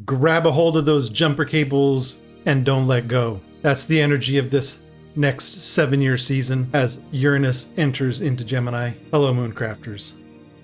grab a hold of those jumper cables and don't let go. That's the energy of this next 7-year season as Uranus enters into Gemini. Hello, Mooncrafters.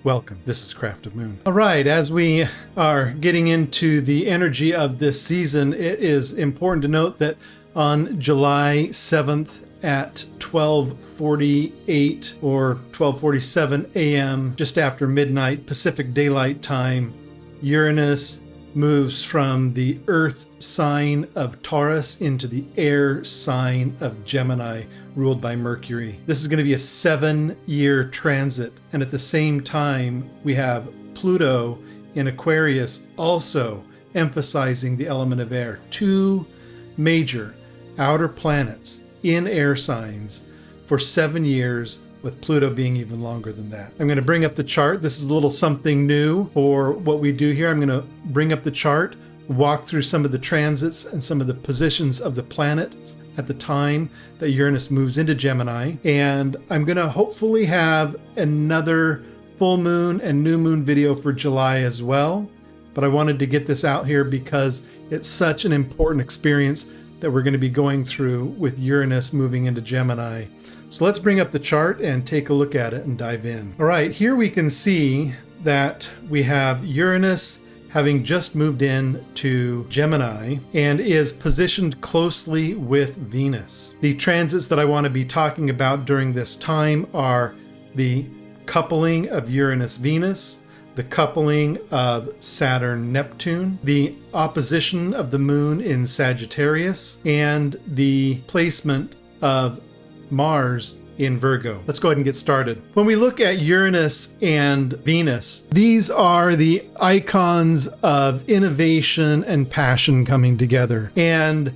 Welcome. This is Craft of Moon. All right, as we are getting into the energy of this season, it is important to note that on July 7th at 12:48 or 12:47 a.m., just after midnight Pacific Daylight Time, Uranus moves from the Earth sign of Taurus into the air sign of Gemini, ruled by Mercury. This is going to be a 7-year transit, and at the same time we have Pluto in Aquarius also emphasizing the element of air. 2 major outer planets in air signs for 7 years, with Pluto being even longer than that. I'm going to bring up the chart. This is a little something new for what we do here. I'm going to bring up the chart, walk through some of the transits and some of the positions of the planet at the time that Uranus moves into Gemini. And I'm going to hopefully have another full moon and new moon video for July as well. But I wanted to get this out here because it's such an important experience that we're going to be going through with Uranus moving into Gemini. So let's bring up the chart and take a look at it and dive in. All right, here we can see that we have Uranus having just moved in to Gemini and is positioned closely with Venus. The transits that I want to be talking about during this time are the coupling of Uranus-Venus, the coupling of Saturn-Neptune, the opposition of the moon in Sagittarius, and the placement of Mars in Virgo. Let's go ahead and get started. When we look at Uranus and Venus, these are the icons of innovation and passion coming together. And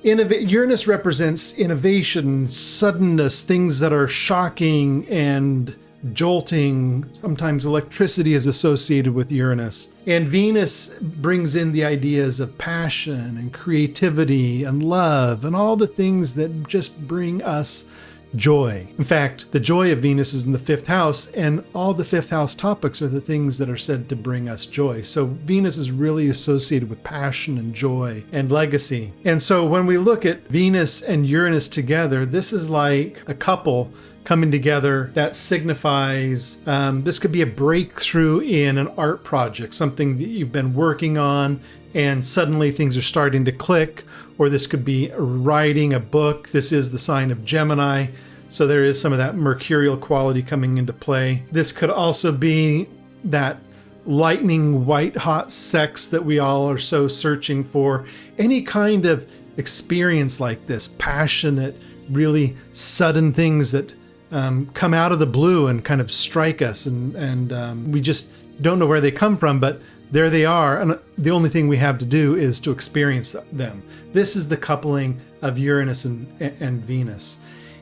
Uranus represents innovation, suddenness, things that are shocking and jolting. Sometimes electricity is associated with Uranus. And Venus brings in the ideas of passion and creativity and love and all the things that just bring us joy. In fact, the joy of Venus is in the 5th house, and all the 5th house topics are the things that are said to bring us joy. So Venus is really associated with passion and joy and legacy. And so when we look at Venus and Uranus together, this is like a couple coming together that signifies this could be a breakthrough in an art project, something that you've been working on and suddenly things are starting to click, or this could be writing a book. This is the sign of Gemini, so there is some of that mercurial quality coming into play. This could also be that lightning white hot sex that we all are so searching for. Any kind of experience like this, passionate, really sudden things that come out of the blue and kind of strike us, and we just don't know where they come from, but there they are, and the only thing we have to do is to experience them. This is the coupling of Uranus and Venus.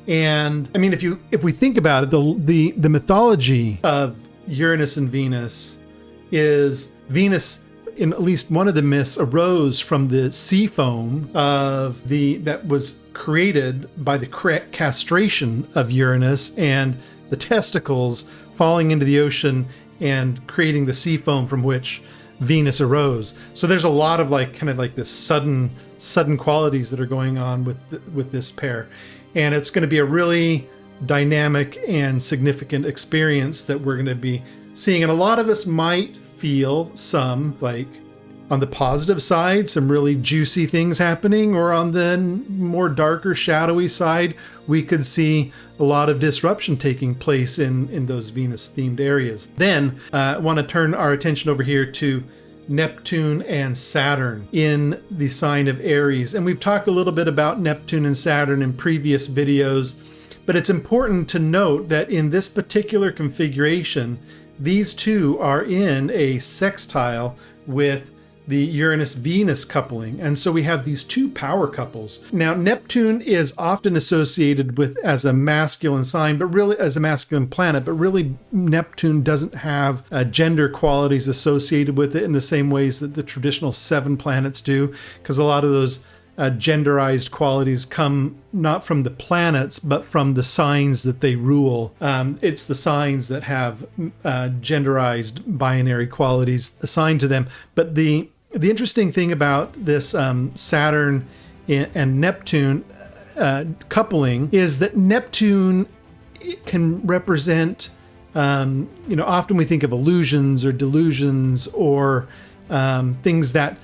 And I mean, if we think about it, the mythology of Uranus and Venus is Venus, in at least one of the myths, arose from the sea foam that was created by the castration of Uranus and the testicles falling into the ocean and creating the sea foam from which Venus arose. So there's a lot of kind of this sudden qualities that are going on with this pair, and it's going to be a really dynamic and significant experience that we're going to be seeing. And a lot of us might feel some, on the positive side, some really juicy things happening, or on the more darker, shadowy side, we could see a lot of disruption taking place in those Venus-themed areas. Then I want to turn our attention over here to Neptune and Saturn in the sign of Aries. And we've talked a little bit about Neptune and Saturn in previous videos, but it's important to note that in this particular configuration, these two are in a sextile with the Uranus-Venus coupling. And so we have these two power couples. Now, Neptune is often associated with as a masculine sign, but really as a masculine planet, but really Neptune doesn't have gender qualities associated with it in the same ways that the traditional 7 planets do, because a lot of those genderized qualities come not from the planets, but from the signs that they rule. It's the signs that have genderized binary qualities assigned to them. But the The interesting thing about this Saturn and Neptune coupling is that Neptune can represent, often we think of illusions or delusions or things that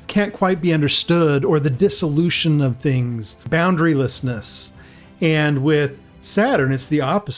can't quite be understood, or the dissolution of things, boundarylessness. And with Saturn, it's the opposite.